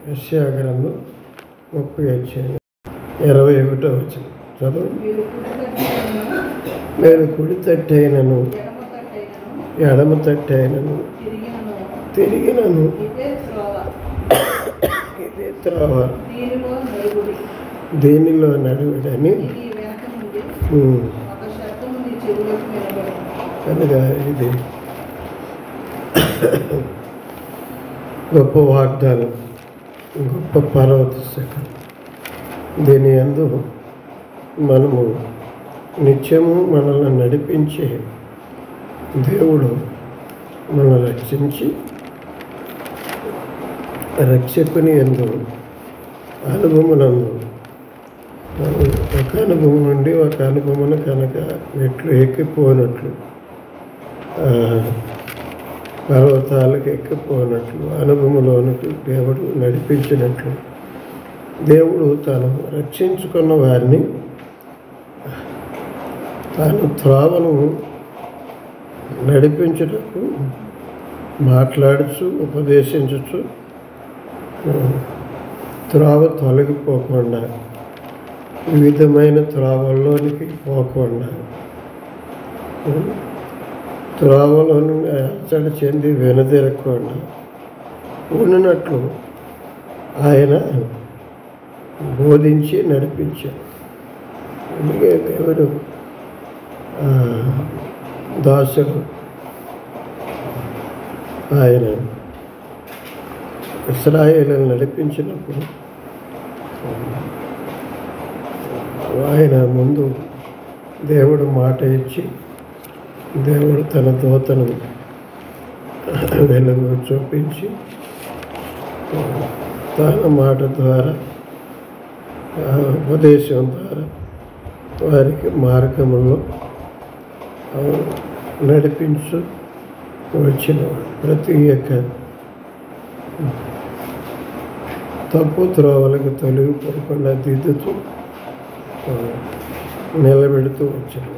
యెషయా గ్రంథం 30:21 వచనం చదువు. నేను కుడి తట్టైనను ఎడమ తట్టైనను తిరిగినను ఇదే త్రోవ దీనిలో నడువుడని కనుక ఇది గొప్ప వాగ్దానం, గొప్ప పర్వత శిఖరం. దీని యందు మనము నిత్యము మనల్ని నడిపించే దేవుడు మనల్ని రక్షించి రక్షకుని యందు అనుభవమునందు ఒక అనుభవం నుండి ఒక అనుభవమును కనుక మెట్లు ఎక్కిపోనట్లు పర్వతాలకు ఎక్కిపోనట్లు అనుభవంలోనికి దేవుడు నడిపించినట్లు దేవుడు తాను రక్షించుకున్న వారిని తాను త్రోవను నడిపించుటకు మాట్లాడుచు ఉపదేశించచ్చు, త్రోవ తొలగిపోకుండా వివిధమైన త్రోవల్లోనికి పోకుండా త్రోవలో నుండి అలసట చెంది వెనుదిరగకుండా ఉన్నట్లు ఆయన బోధించి నడిపించాడు. అందుకే దేవుడు దాసుడు ఆయన ఇశ్రాయేలును నడిపించినప్పుడు ఆయన ముందు దేవుడు మాట ఇచ్చి దేవుడు తన దూతను వెలుగు చూపించి తన మాట ద్వారా ఉపదేశం ద్వారా వారికి మార్గంలో నడిపించు వచ్చిన ప్రతి ఒక్క తప్పు త్రోవలకు తొలగిపోకుండా దిద్దుతూ నిలబెడుతూ వచ్చాడు.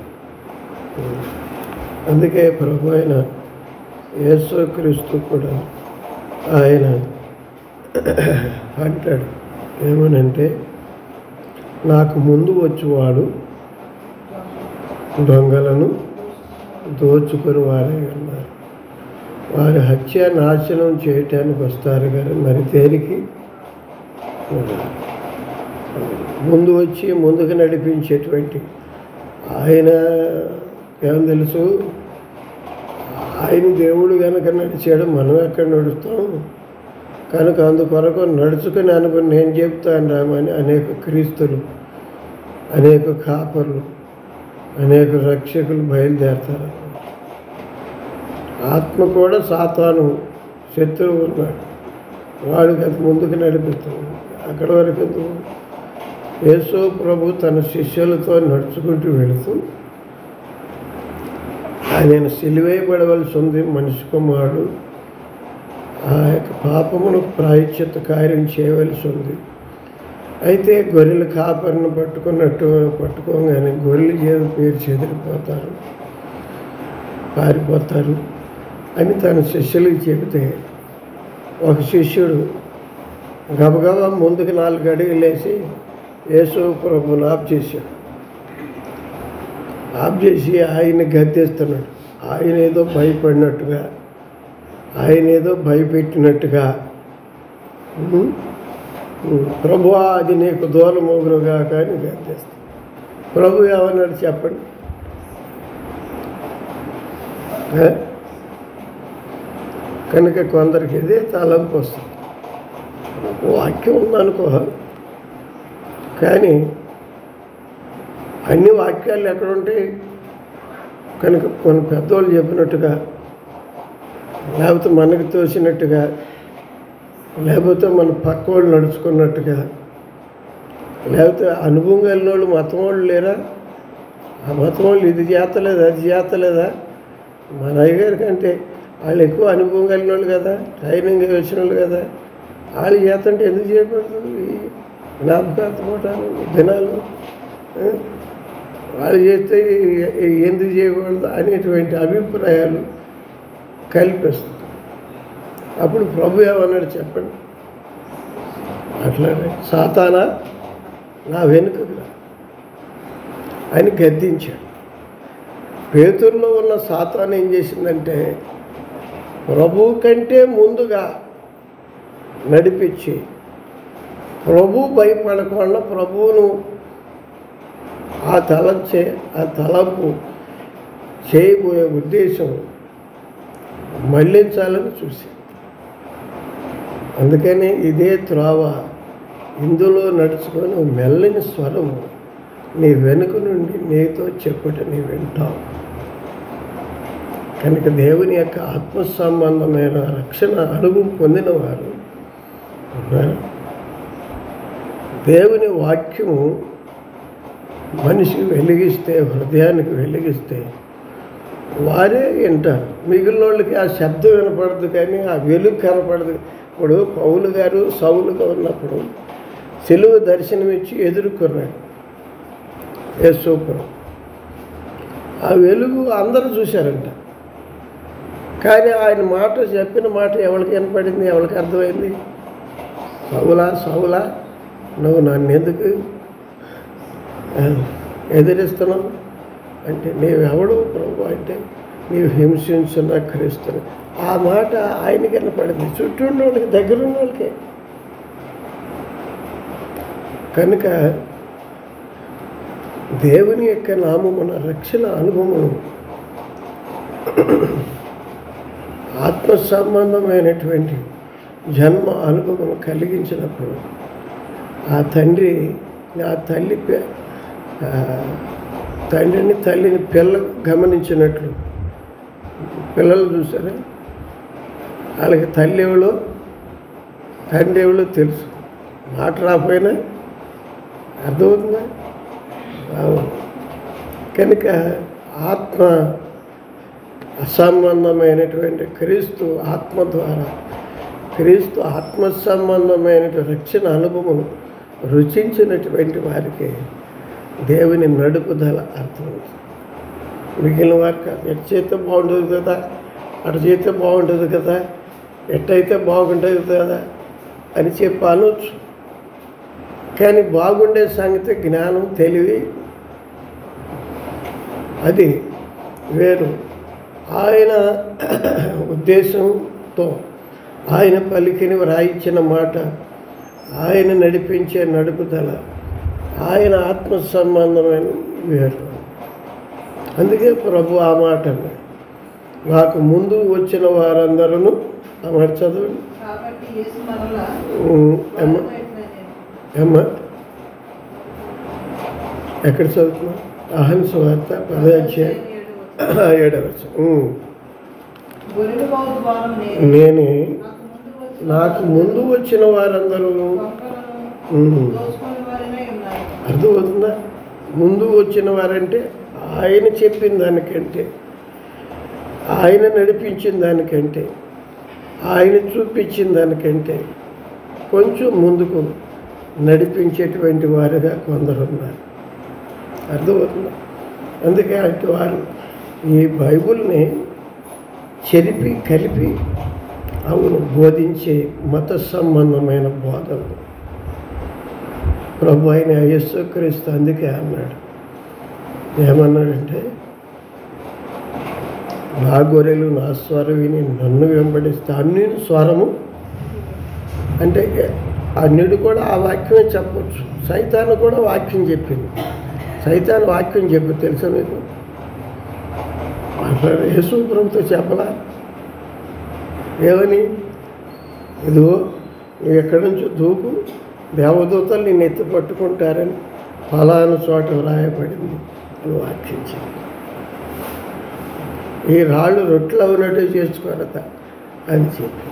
అందుకే ప్రభు అయిన యేసుక్రీస్తు కూడా ఆయన అంటాడు ఏమనంటే, నాకు ముందు వచ్చేవాడు దొంగలను దోచుకొని వారే ఉన్నారు, వారి హత్య నాశనం చేయటానికి వస్తారు కానీ మరి దేనికి? ముందు వచ్చి ముందుకు నడిపించేటువంటి ఆయన ఏం తెలుసు, ఆయన దేవుడు కనుక నడిచాడు, మనం ఎక్కడ నడుస్తాం కనుక అందుకొరకు నడుచుకుని అనుకుని నేను చెప్తాను రామని అనేక క్రీస్తులు, అనేక కాపర్లు, అనేక రక్షకులు బయలుదేరతారు. ఆత్మ కూడా సాతాను శత్రువు ఉన్నాడు, వాడికి అది ముందుకు నడిపిస్తాడు. అక్కడి వరకు యేసు ప్రభు తన శిష్యులతో నడుచుకుంటూ వెళుతూ ఆయన సిలువేయబడవలసి ఉంది. మనిషి కుమారుడు ఆ యొక్క పాపమును ప్రాయశ్చిత్త కార్యం చేయవలసి ఉంది. అయితే గొర్రెల కాపరిని పట్టుకోగానే గొర్రెలు పేరు చెదిరిపోతారు, పారిపోతారు అని తన శిష్యులకి చెబితే ఒక శిష్యుడు గబగబా ముందుకు 4 అడుగులు వేసి యేసు ప్రభువును ఆఫ్ చేశాడు. ఆఫ్ చేసి ఆయన గద్దేస్తున్నాడు. ఆయన ఏదో భయపడినట్టుగా, ఆయన ఏదో భయపెట్టినట్టుగా, ప్రభువా అది నీకు దూరమోగునుగా కానీ గద్దేస్తాడు. ప్రభు ఏమన్నాడు చెప్పండి? కనుక కొందరికి ఇదే తలంపు వస్తుంది. వాక్యం ఉందనుకో, కానీ అన్ని వాక్యాలు ఎక్కడుంటాయి? కనుక కొన్ని పెద్దవాళ్ళు చెప్పినట్టుగా, లేకపోతే మనకు తోసినట్టుగా, లేకపోతే మన పక్క వాళ్ళు నడుచుకున్నట్టుగా, లేకపోతే అనుభవం కలిగిన వాళ్ళు మతం వాళ్ళు లేరా? ఆ మతం వాళ్ళు ఇది చేస్తలేదా, అది చేస్తలేదా? మన అయ్యగారి కంటే వాళ్ళు ఎక్కువ అనుభవం కలిగిన వాళ్ళు కదా, ట్రైనింగ్ వచ్చిన వాళ్ళు కదా, వాళ్ళు చేస్తుంటే ఎందుకు చేయకూడదు? ఈ జ్ఞాపకార్థం దినాలు వాళ్ళు చేస్తే ఎందుకు చేయకూడదు అనేటువంటి అభిప్రాయాలు కల్పిస్తుంది. అప్పుడు ప్రభు ఏమన్నాడు చెప్పండి? అట్లానే సాతానా నా వెనుకకు రా అని గద్దించాడు. పేతురులో ఉన్న సాతాను ఏం చేసిందంటే ప్రభువు కంటే ముందుగా నడిపించి ప్రభువు భయపడకుండా ప్రభువును ఆ తలంపు చేయబోయే ఉద్దేశం మళ్ళించాలని చూసి, అందుకని ఇదే త్రోవ, ఇందులో నడుచుకొని మెల్లని స్వరము నీ వెనుక నుండి నీతో చెప్పుట నీ వింటావు. కనుక దేవుని యొక్క ఆత్మ సంబంధమైన రక్షణ అనుభవం పొందిన వారు ఉన్నారు. దేవుని వాక్యము మనిషికి వెలిగిస్తే, హృదయానికి వెలిగిస్తే వారే వింటారు. మిగిలిన వాళ్ళకి ఆ శబ్దం వినపడదు, కానీ ఆ వెలుగు కనపడదు. ఇప్పుడు పౌలు గారు సౌలుగా ఉన్నప్పుడు సిలువ దర్శనమిచ్చి ఎదుర్కొన్నాడు యేసుప్రభు. ఆ వెలుగు అందరూ చూశారంట, కానీ ఆయన మాట చెప్పిన మాట ఎవరికి వినపడింది, ఎవరికి అర్థమైంది? సౌలా సౌలా, నువ్వు నన్ను ఎందుకు ఎదిరిస్తున్నావు అంటే, నీవెవడు ప్రభు అంటే, నీవు హింసించిన క్రీస్తుని. ఆ మాట ఆయనకి వినపడింది, చుట్టూ ఉన్న వాళ్ళకి, దగ్గర ఉన్న వాళ్ళకి. కనుక దేవుని యొక్క నామమున రక్షణ అనుభవము ఆత్మ సంబంధమైనటువంటి జన్మ అనుభవం కలిగించినప్పుడు ఆ తండ్రి ఆ తండ్రిని తల్లిని పిల్లలు గమనించినట్లు, పిల్లలు చూసారా, వాళ్ళకి తల్లి ఎవరో తండ్రి ఎవరో తెలుసు. మాట రాకపోయినా అర్థమవుతుందా? కనుక ఆత్మ అసంబంధమైనటువంటి క్రీస్తు ఆత్మ ద్వారా, క్రీస్తు ఆత్మ సంబంధమైనటువంటి రక్షణ అనుభవం రుచించినటువంటి వారికి దేవుని నడుపుదల అర్థమవుతుంది. మిగిలిన వారికి ఎటు చేస్తే బాగుంటుంది కదా, అటు చేస్తే బాగుంటుంది కదా, ఎట్టయితే బాగుంటుంది కదా అని చెప్పి అనొచ్చు. కానీ బాగుండే సంగతి జ్ఞానం, తెలివి అది వేరు. ఆయన ఉద్దేశంతో ఆయన పలికిన వ్రాయించిన మాట, ఆయన నడిపించే నడుపుదల, ఆయన ఆత్మ సంబంధమైన వేరు. అందుకే ప్రభు ఆ మాట నాకు ముందు వచ్చిన వారందరూ ఆ మాట చదవండి అమ్మా. ఎక్కడ చదువుతున్నా? యోహాను సువార్త 10:7. నేనే నాకు ముందు వచ్చిన వారందరూ. అర్థమవుతుందా? ముందు వచ్చిన వారంటే ఆయన చెప్పిన దానికంటే, ఆయన నడిపించిన దానికంటే, ఆయన చూపించిన దానికంటే కొంచెం ముందుకు నడిపించేటువంటి వారుగా కొందరున్నారు. అర్థమవుతుందా? అందుకే అటు వారు ఈ బైబిల్ని చెరిపి కలిపి అవును బోధించే మత సంబంధమైన బోధనలు ప్రభు అయిన యేసుక్రీస్తు అందుకే అన్నాడు. ఏమన్నాడంటే, నా గొర్రెలు నా స్వరం విని నన్ను వెంబడిస్తే, అన్యుని స్వరము అంటే అన్యుడు కూడా ఆ వాక్యమే చెప్పచ్చు. సైతాను కూడా వాక్యం చెప్పింది. సైతాను వాక్యం చెప్పి తెలుసా మీకు? అట్లా యేసుప్రభుతో చెప్పలా? ఏమని? ఇదిగో నువ్వు ఎక్కడి నుంచో దూకు, దేవదూతలు నిన్ను ఎత్తి పట్టుకుంటారని ఫలానా చోట వ్రాయబడింది అని వాక్యించింది. ఈ రాళ్ళు రొట్టెలు అవునట్టు చేసుకోరట అని చెప్పి.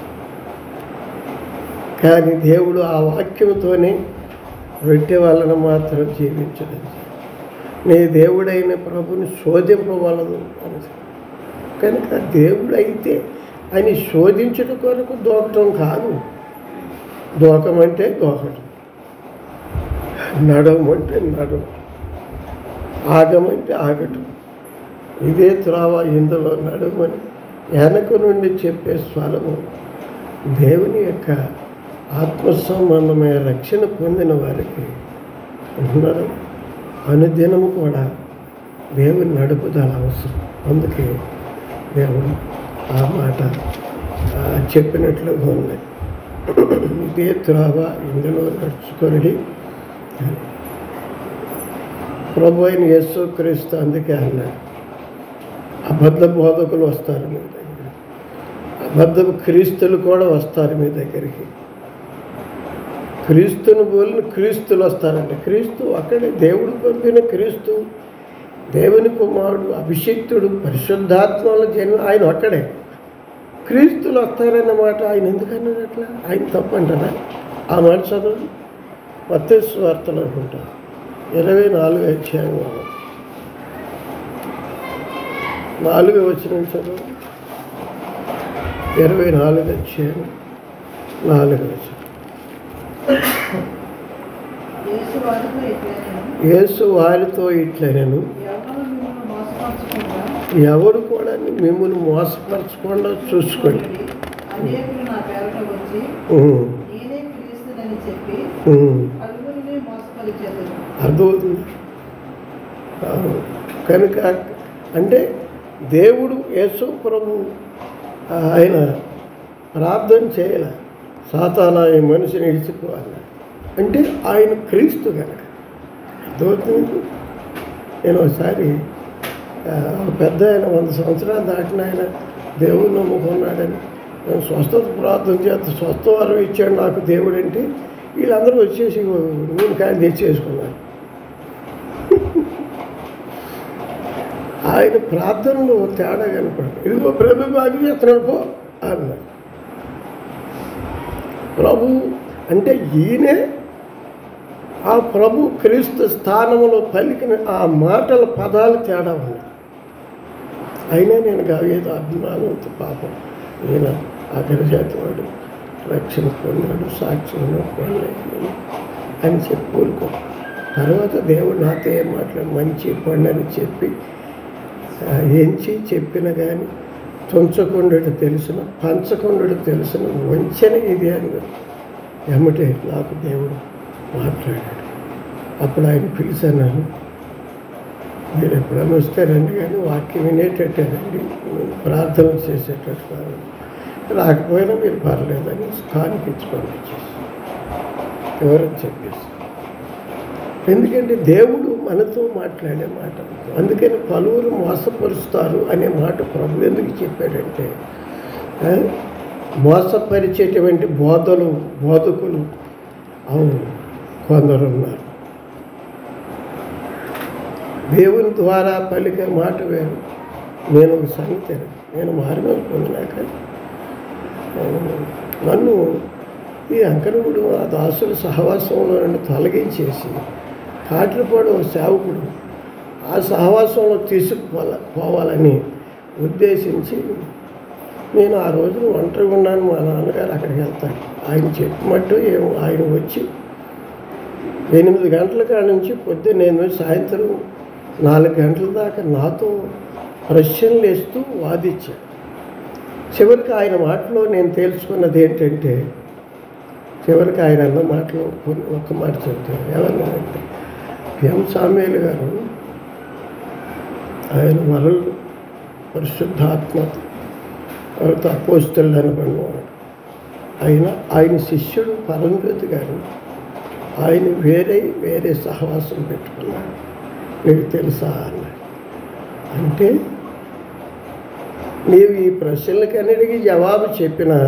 కానీ దేవుడు ఆ వాక్యంతోనే రొట్టె వలన మాత్రం జీవించడం. నీ దేవుడైన ప్రభుని శోధింపవలదు అని. కనుక దేవుడు అయితే ఆయన శోధించడం కొరకు దూకటం కాదు. దూకమంటే దూకటం, నడవమంటే నడవటం, ఆగమంటే ఆగటం. ఇదే త్రోవ, ఇందులో నడవమని వెనక నుండి చెప్పే స్వరము దేవుని యొక్క ఆత్మ సంబంధమైన రక్షణ పొందిన వారికి ఉన్నారు అనుదినము కూడా దేవుని నడుపుదల అవసరం. అందుకే దేవుడు ఆ మాట చెప్పినట్లుగా ఉంది. ఇదే త్రోవ ఇందులో నడుచుకొని ప్రభు అయిన యేసుక్రీస్తు అందుకే అన్నాడు, అబద్ధ బోధకులు వస్తారు మీ దగ్గర, అబద్ధ క్రీస్తులు కూడా వస్తారు మీ దగ్గరికి. క్రీస్తుని పోలిన క్రీస్తులు వస్తారంటే క్రీస్తు అక్కడే దేవుడు పంపిన క్రీస్తు, దేవుని కుమారుడు, అభిషిక్తుడు, పరిశుద్ధాత్మల జన్మ ఆయన అక్కడే. క్రీస్తులు వస్తారన్నమాట ఆయన ఎందుకన్నాడు అట్లా? ఆయన తప్పంటారా? ఆ మాట చదువు మత్తయి సువార్తలు అనుకుంటారు 24వ అధ్యాయం 4వ వచనం చదువు. 24వ అధ్యాయం 4వ వచనం. యేసు వారితో ఇట్లనెను, ఎవరు కూడా మిమ్మల్ని మోసపరచకుండా చూసుకోండి. అర్థమవుతుంది కనుక అంటే దేవుడు యేసు ప్రభు ఆయన ప్రార్థన చేయాల, సాతానా ఈ మనిషిని ఇడిచిపోవాలి అంటే ఆయన క్రీస్తు కనుక. అర్థమవుతుంది. నేను ఒకసారి పెద్ద ఆయన 100 సంవత్సరాలు దాటిన ఆయన దేవుడు నమ్ముకున్నాడని నేను స్వస్థత ప్రార్థన చేస్తే స్వస్థ వరం ఇచ్చాడు నాకు దేవుడు అంటే వీళ్ళందరూ వచ్చేసి నూనె కాయలు తెచ్చేసుకున్నారు. ఆయన ప్రార్థనలో తేడా కనపడదు. ఇదిగో ప్రభు బాగా చేస్తున్నాడు పో అన్నాడు. ప్రభు అంటే ఈయనే ఆ ప్రభు క్రీస్తు స్థానంలో పలికిన ఆ మాటల పదాలు తేడా ఉన్నాయి. అయినా నేను ఏదో అభిమానంతో పాపం ఈయన అగ్రజాతి వాడు రక్షణ పొందాడు, సాక్ష్యం పొందలేదు అని చెప్పి ఊరుకో. తర్వాత దేవుడు నాతో ఏం మాట్లాడు మంచి పండని చెప్పి ఎంచి చెప్పిన కానీ తుంచకుండడు తెలిసిన పంచకుండడు తెలిసిన వంచన ఇది అని ఎమ్మటే నాకు దేవుడు మాట్లాడాడు. అప్పుడు ఆయన పిలిచాను, మీరు ఎప్పుడైనా వస్తే రండి కానీ వాక్యం వినేటట్టే రండి, ప్రార్థన చేసేటట్టు కాదు, రాకపోయినా మీరు పర్లేదని కానికి ఇచ్చి పంపించేసి ఎవరని చెప్పేసి. ఎందుకంటే దేవుడు మనతో మాట్లాడే మాట. అందుకని పలువురు మోసపరుస్తారు అనే మాట ప్రభు ఎందుకు చెప్పాడంటే మోసపరిచేటువంటి బోధకులు అవును కొందరు ఉన్నారు. దేవుని ద్వారా పలికే మాట వేరు. నేను ఒక సంగతి, నేను మారుమూల పొందినాక నన్ను ఈ అంకరుడు ఆ దాసుల సహవాసంలో నన్ను తొలగించేసి కాట్లపాడు సేవకుడు ఆ సహవాసంలో తీసుకుపోవాలని ఉద్దేశించి నేను ఆ రోజున ఒంటరిగా ఉన్నాను. మా నాన్నగారు అక్కడికి వెళ్తాను, ఆయన చెప్పినట్టు ఏమో ఆయన వచ్చి 8 గంటల కాడ నుంచి పొద్దున్న సాయంత్రం 4 గంటల దాకా నాతో ప్రశ్నలు వేస్తూ వాదించాడు. చివరికి ఆయన మాటలో నేను తెలుసుకున్నది ఏంటంటే, చివరికి ఆయన అన్న మాటలో ఒక్క మాట చెప్తాను. ఏమన్నానంటే ఎం సామ్యూయల్ గారు ఆయన వరలు పరిశుద్ధాత్మ అపోస్తలుడు అనబడినవాడు. ఆయన శిష్యుడు పరంజ్యోతి గారు ఆయన వేరే సహవాసం పెట్టుకున్నాడు, మీకు తెలుసా అన్నాడు. అంటే నీవు ఈ ప్రశ్నలకన్నిటికీ జవాబు చెప్పినా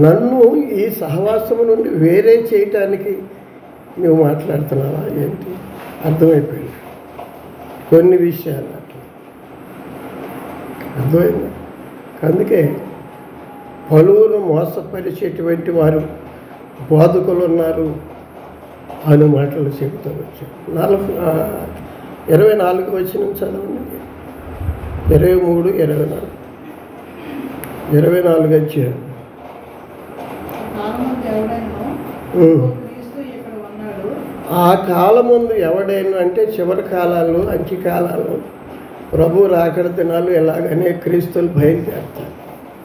నన్ను ఈ సహవాసము నుండి వేరే చేయటానికి నువ్వు మాట్లాడుతున్నావా ఏంటి? అర్థమైపోయింది కొన్ని విషయాలు అట్లా అర్థమైంది. అందుకే పలువురు మోసపరిచేటువంటి వారు బోధకులు ఉన్నారు అని మాటలు చెబుతూ వచ్చారు. 24 వచనం చదవండి. 23, 24 వచ్చారు. ఆ కాలం ముందు ఎవడైనా అంటే చివరి కాలాల్లో అంత్యకాలాల్లో ప్రభు రాకడ దినాలు ఎలాగనే క్రీస్తులు బయలుదేరుతారు.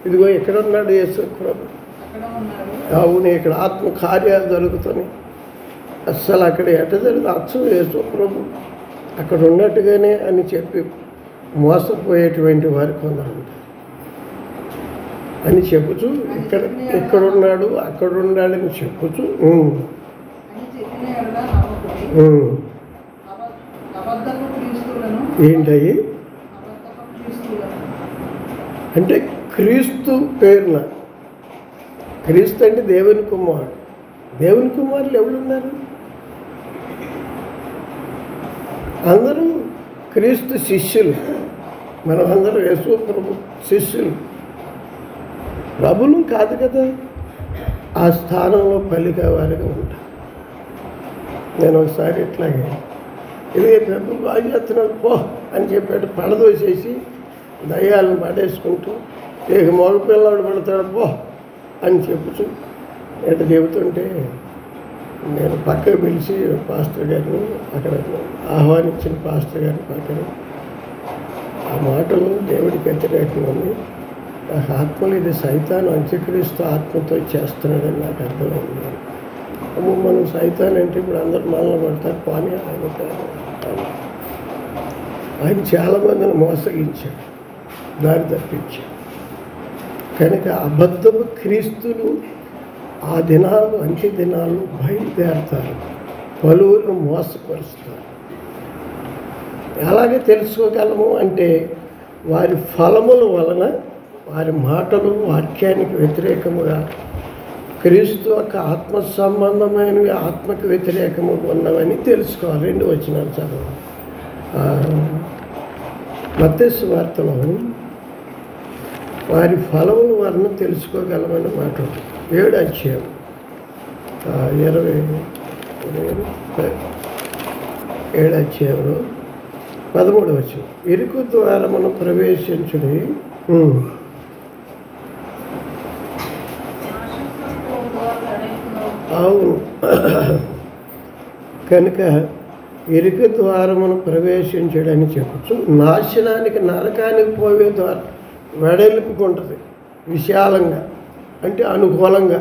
ఇదిగో ఎక్కడ ఉన్నాడు యేసు ప్రభు? అవును, ఇక్కడ ఆత్మ కార్యాలు జరుగుతున్నాయి. అస్సలు అక్కడ ఎట జరుగుతుంది? అచ్చం యేసు ప్రభు అక్కడ ఉన్నట్టుగానే అని చెప్పి మోసపోయేటువంటి వారు కొందరు ఉంటారు. అని చెప్పుచు ఇక్కడున్నాడు అక్కడున్నాడని చెప్పుచు ఏంటయ్యి అంటే క్రీస్తు పేరున. క్రీస్తు అంటే దేవుని కుమారుడు. దేవుని కుమారులు ఎవరున్నారు? అందరూ క్రీస్తు శిష్యులు. మనం అందరూ యేసు ప్రభు శిష్యులు. ప్రభులు కాదు కదా, ఆ స్థానంలో పలికేవారుగా ఉంటారు. నేను ఒకసారి ఇట్లాగే ఇది ప్రభు బాగా చేస్తున్నాడు పో అని చెప్పాడు, పడదోసేసి దయ్యాలను పడేసుకుంటూ ఇక మగపిల్లవాడు పడతాడు పో అని చెప్పుచు ఎట చెబుతుంటే నేను పక్కకు పిలిచి పాస్టర్ గారిని అక్కడ ఆహ్వానించిన పాస్టర్ గారిని పక్కన ఆ మాటలు దేవుడికి వ్యతిరేకంగా ఉంది. నాకు ఆత్మలు ఇది సైతాను అంత్యక్రీస్తు ఆత్మతో చేస్తున్నాడని నాకు అర్థమైంది. అమ్మ మనం సైతాన్ అంటే ఇప్పుడు అందరు మనలో పడతారు, కానీ ఆయన చాలామందిని మోసగించాడు, దారి తప్పించాడు. కనుక అబద్ధము క్రీస్తులు ఆ దినాలు అంత్య దినాలు బయలుదేరతారు, పలువురు మోసపరుస్తారు. ఎలాగే తెలుసుకోగలము అంటే వారి ఫలముల వలన, వారి మాటలు వాక్యానికి వ్యతిరేకముగా క్రీస్తు యొక్క ఆత్మ సంబంధమైనవి ఆత్మకు వ్యతిరేకముగా ఉన్నవని తెలుసుకోవాలి. 2 వచనాలు చదవాలి. మత్తయి సువార్తలో వారి ఫలముల వలన తెలుసుకోగలమని మాట 7 అధ్యాయం 7 అధ్యాయంలో 13 వచనం. ఇరుకు ద్వారా మనం ప్రవేశించుని అవును. కనుక ఇరుకు ద్వారమును ప్రవేశించడని చెప్పచ్చు. నాశనానికి నరకానికి పోయే ద్వారా వెడల్పుకుంటుంది, విశాలంగా అంటే అనుకూలంగా,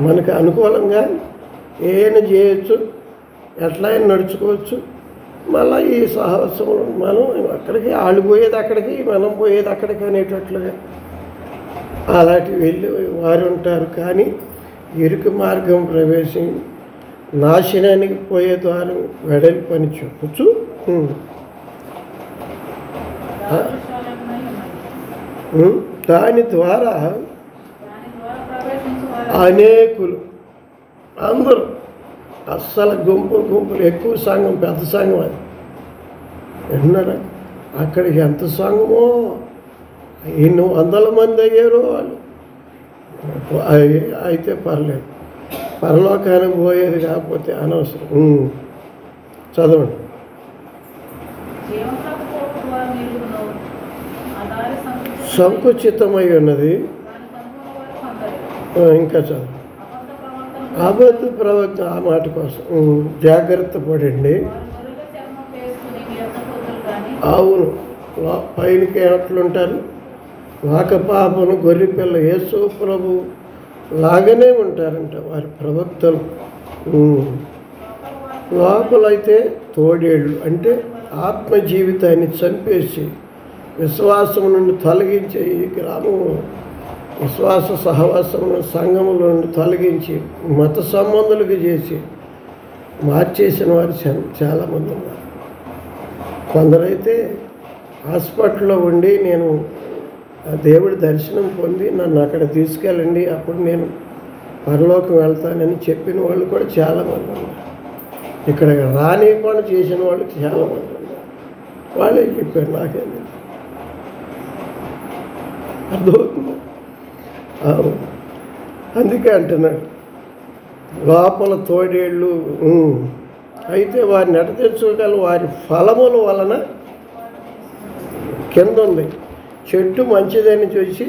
మనకు అనుకూలంగా ఏమైనా చేయొచ్చు, ఎట్లయినా నడుచుకోవచ్చు. మళ్ళీ ఈ సహవాసంలో మనం అక్కడికి వాళ్ళు పోయేది అక్కడికి, మనం పోయేది అక్కడికి అనేటట్లుగా అలాంటి వెళ్ళి వారు ఉంటారు. కానీ ఇరుకు మార్గం ప్రవేశం నాశనానికి పోయే ద్వారం వెడల్పు అని చెప్పచ్చు. దాని ద్వారా అనేకులు, అందరూ అస్సలు గుంపులు ఎక్కువ సంఘం, పెద్ద సంఘం అది విన్నారా? అక్కడికి ఎంత సంఘమో, ఎన్ని వందల మంది అయ్యారో వాళ్ళు. అయితే పర్లేదు, పరలోకానికి పోయేది కాకపోతే అనవసరం. చదవండి. సంకుచితమై ఉన్నది. ఇంకా చదువు. అబద్ధ ప్రవక్త, ఆ మాట కోసం జాగ్రత్త పడండి. అవును, పైనకి ఎట్లుంటారు? వాకపాపను గొర్రెపిల్ల యేసు ప్రభు లాగానే ఉంటారంట వారి ప్రవక్తలు. లోపలైతే తోడేళ్ళు, అంటే ఆత్మ జీవితాన్ని చంపేసి విశ్వాసం నుండి తొలగించే ఈ గ్రామం విశ్వాస సహవాసమును సంఘముల నుండి తొలగించి మత సంబంధులకు చేసి మార్చేసిన వారు చాలామంది ఉన్నారు. కొందరైతే హాస్పిటల్లో ఉండి నేను దేవుడి దర్శనం పొంది నన్ను అక్కడ తీసుకెళ్ళండి, అప్పుడు నేను పరలోకం వెళ్తానని చెప్పిన వాళ్ళు కూడా చాలామంది ఉన్నారు. ఇక్కడ రానివ్వకుండా చేసిన వాళ్ళు చాలామంది ఉన్నారు. వాళ్ళే చెప్పారు, నాకేంది అర్థమవుతుంది. అందుకే అంటున్నాడు లోపల తోడేళ్ళు. అయితే వారిని ఎట తెచ్చుకోగల? వారి ఫలముల వలన. కింద ఉంది, చెట్టు మంచిదని చూసి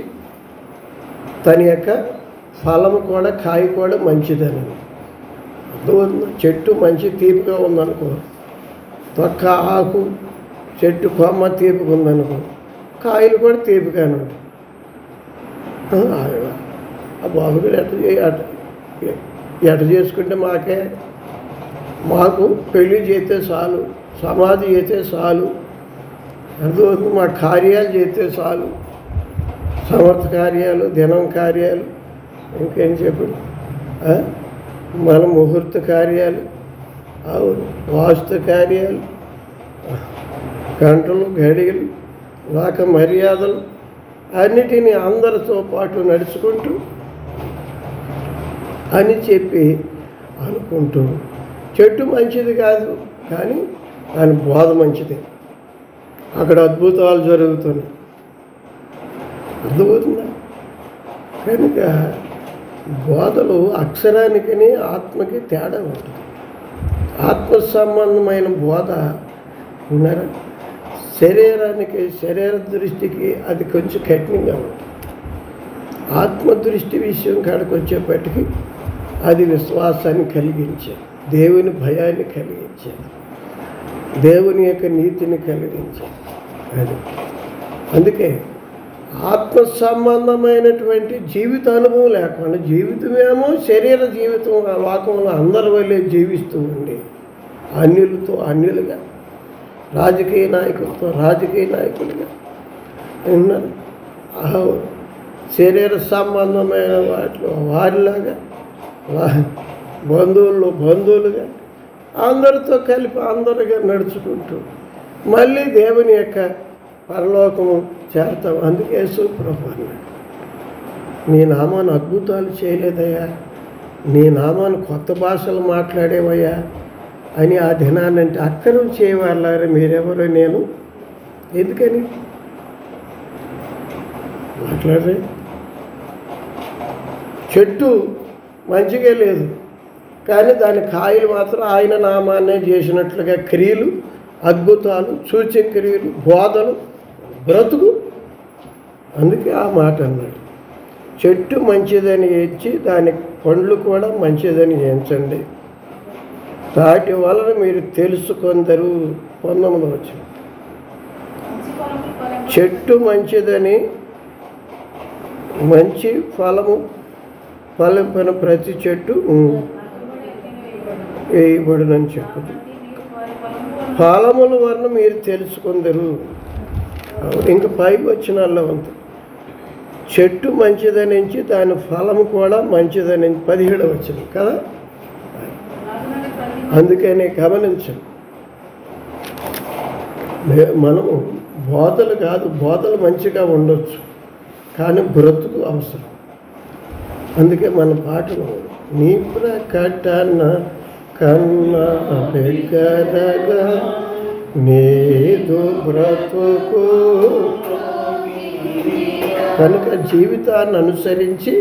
తన యొక్క ఫలము కూడా, కాయ కూడా మంచిదని. అర్థమవుతుంది. చెట్టు మంచి తీపిగా ఉందనుకో, తొక్క ఆకు చెట్టు కొమ్మ తీపిగా ఉందనుకో, కాయలు కూడా తీపిగానే ఉంటాయి. ఆ బాబుగారు ఎట చేసుకుంటే మాకు పెళ్లి చేస్తే చాలు, సమాధి చేస్తే చాలు, అర్థమవుతుంది, మా కార్యాలు చేస్తే చాలు, సమర్థ కార్యాలు, దినం కార్యాలు, ఇంకేం చెప్పండి, మన ముహూర్త కార్యాలు, వాస్తు కార్యాలు, గంటలు గడియలు, లోక మర్యాదలు అన్నిటినీ అందరితో పాటు నడుచుకుంటూ అని చెప్పి అనుకుంటూ, చెట్టు మంచిది కాదు కానీ దాని బోధ మంచిది, అక్కడ అద్భుతాలు జరుగుతున్నాయి, అర్థమవుతుందా? కనుక బోధలు అక్షరానికని ఆత్మకి తేడా ఉంటుంది. ఆత్మ సంబంధమైన బోధ ఉన్నారా, శరీరానికి, శరీర దృష్టికి అది కొంచెం కఠినంగా ఉంటుంది. ఆత్మ దృష్టి విషయం కాడికి వచ్చేప్పటికీ అది విశ్వాసాన్ని కలిగించేది, దేవుని భయాన్ని కలిగించేది, దేవుని యొక్క నీతిని కలిగించేది. అది అందుకే ఆత్మ సంబంధమైనటువంటి జీవిత అనుభవం లేకుండా, జీవితమేమో శరీర జీవితం ఆ లోకంలో అందరి వల్లే జీవిస్తూ ఉండి, అన్యులతో అన్యులుగా, రాజకీయ నాయకులతో రాజకీయ నాయకులుగా ఉన్నారు, శరీర సంబంధమైన వాటిలో వారిలాగా, బంధువుల్లో బంధువులుగా, అందరితో కలిపి అందరుగా నడుచుకుంటూ మళ్ళీ దేవుని యొక్క పరలోకము చేరతాం. అందుకే యేసు ప్రభువు అన్నాడు, నీ నామాన్ని అద్భుతాలు చేయలేదయ్యా, నీ నామాన్ని కొత్త భాషలు మాట్లాడేవయ్యా అని ఆ దినాన్నంటే అక్కరం చేయవాళ్ళారా మీరెవరో, నేను ఎందుకని మాట్లాడరే? చెట్టు మంచిగా లేదు కానీ దాని కాయలు మాత్రం ఆయన నామాన్నే చేసినట్లుగా క్రియలు, అద్భుతాలు, సూచక క్రియలు, బోధలు, బ్రతుకు. అందుకే ఆ మాట అన్నాడు, చెట్టు మంచిదని ఎంచి దాని పండ్లు కూడా మంచిదని ఎంచండి, వాటి వలన మీరు తెలుసుకొందరు. 19 వచ్చిన చెట్టు మంచిదని, మంచి ఫలము ఫలింపిన ప్రతి చెట్టు వేయబడునని చెప్పదు, ఫలముల వలన మీరు తెలుసుకుందరు. ఇంకా పైకి వచ్చిన అల్లవంతు, చెట్టు మంచిదని దాని ఫలము కూడా మంచిదని 17 వచ్చింది కదా. అందుకనే గమనించండి, మనము బోధలు కాదు, బోధలు మంచిగా ఉండొచ్చు కానీ బ్రతుకు అవసరం. అందుకే మన పాటలు, నీ ప్రకటన కన్నా దగ్గరగా నీదు బ్రతుకు, కనుక జీవితాన్ని అనుసరించి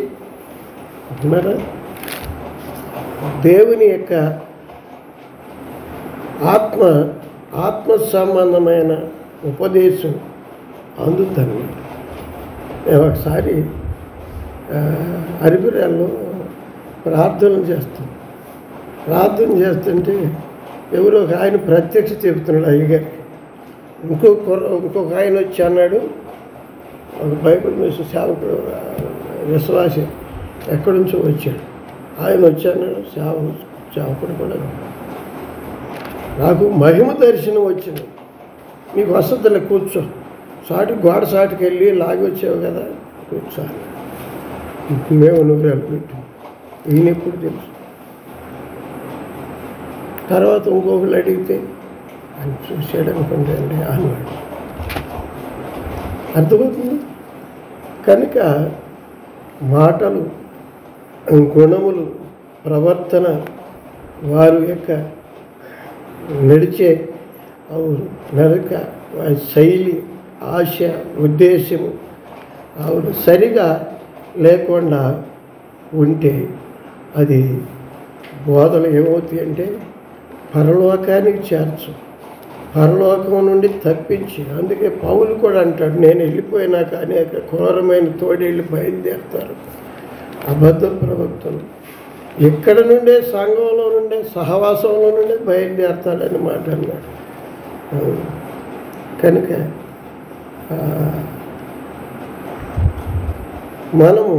దేవుని యొక్క ఆత్మ సంబంధమైన ఉపదేశం అందుతాను. మేము ఒకసారి అరిపిరాల్లో ప్రార్థన చేస్తుంటే ఎవరో ఒక ఆయన ప్రత్యక్ష చెబుతున్నాడు అయ్యగారికి. ఇంకొక ఆయన వచ్చి అన్నాడు, ఒక బైబిల్ మిషన్ సేవకుడు విశ్వాసి ఎక్కడి నుంచో వచ్చాడు, ఆయన వచ్చి అన్నాడు, సేవకుడు కూడా, నాకు మహిమ దర్శనం వచ్చింది, నీకు వసతులే కూర్చో, గోడ సాటికి వెళ్ళి లాగి వచ్చావు కదా కూర్చోాలి, మేము 100 పెట్టి ఈయన ఎప్పుడు తెలుసు. తర్వాత ఇంకొకళ్ళు అడిగితే ఆయన చూసాడు అనుకోండి అండి అన్నాడు. అర్థమవుతుంది. కనుక మాటలు, గుణములు, ప్రవర్తన, వారి యొక్క నడిచే నడక, శైలి, ఆశ, ఉద్దేశము సరిగా లేకుండా ఉంటే అది బోధలు ఏమవుతాయి అంటే పరలోకానికి చేర్చు, పరలోకం నుండి తప్పించి. అందుకే పౌలు కూడా అంటాడు, నేను వెళ్ళిపోయినాక అనేక క్రూరమైన తోడేళ్ళు బయలుదేరుతారు అబద్ధ ప్రవక్తలు, ఇక్కడ నుండే సంఘంలో నుండే సహవాసంలో నుండే బయలుదేరతాడని మాట అన్నాడు. కనుక మనము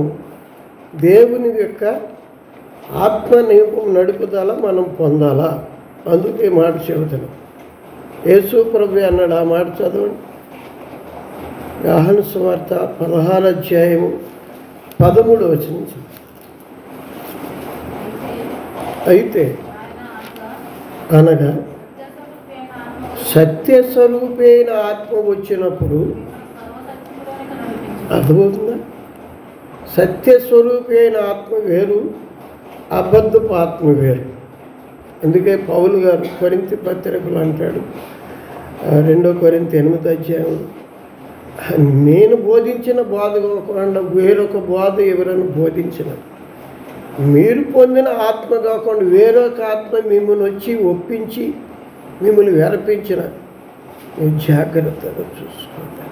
దేవుని యొక్క ఆత్మ నడుపుదల మనం పొందాలా. అందుకే మాట చెబుతున్నాం. యేసు ప్రభు అన్నాడు, ఆ మాట చదవండి. యోహాను సువార్త 16వ అధ్యాయము 13వ వచనం. అయితే అనగా సత్యస్వరూపైన ఆత్మ వచ్చినప్పుడు, అర్థమవుతుందా? సత్యస్వరూపైన ఆత్మ వేరు, అబద్ధపు ఆత్మ వేరు. అందుకే పౌలు గారు కొరింథీ పత్రికలు అంటాడు, 2 కొరింథీ 8వ అధ్యాయం, నేను బోధించిన బోధ కాకుండా వేరొక బోధ ఎవరైనా బోధించిన, మీరు పొందిన ఆత్మ కాకుండా వేరొక ఆత్మ మిమ్మల్ని వచ్చి ఒప్పించి మిమ్మల్ని వెరపించిన, మీరు జాగ్రత్తగా చూసుకోండి.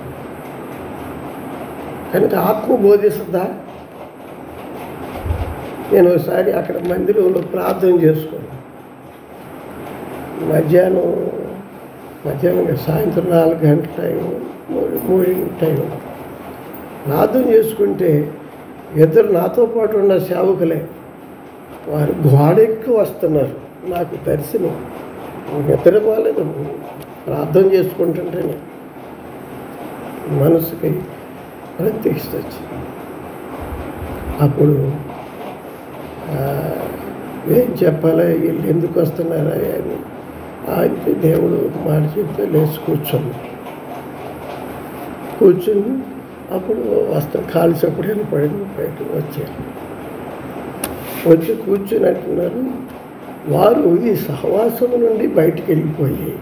కనుక ఆత్మ బోధిస్తుందా? నేను ఒకసారి అక్కడ మందిరంలో ప్రార్థన చేసుకోండి. మధ్యాహ్నం సాయంత్రం 4 గంటల టైం, 3 టైం ప్రార్థన చేసుకుంటే ఇద్దరు నాతో పాటు ఉన్న సేవకులే వారు గోడెక్కి వస్తున్నారు. నాకు దర్శనం, నిద్రపోలేదు, ప్రార్థన చేసుకుంటుంటేనే మనసుకి ప్రత్యక్ష వచ్చింది. అప్పుడు ఏం చెప్పాలా, వీళ్ళు ఎందుకు వస్తున్నారా అని అంటే దేవుడు మాట చెప్తే లేచి కూర్చుని అప్పుడు వస్త్రం కాల్చేప్పుడు వెళ్ళిపోయింది. బయటకు వచ్చి కూర్చున్నట్టున్నారు. వారు ఈ సహవాసం నుండి బయటికి వెళ్ళిపోయి,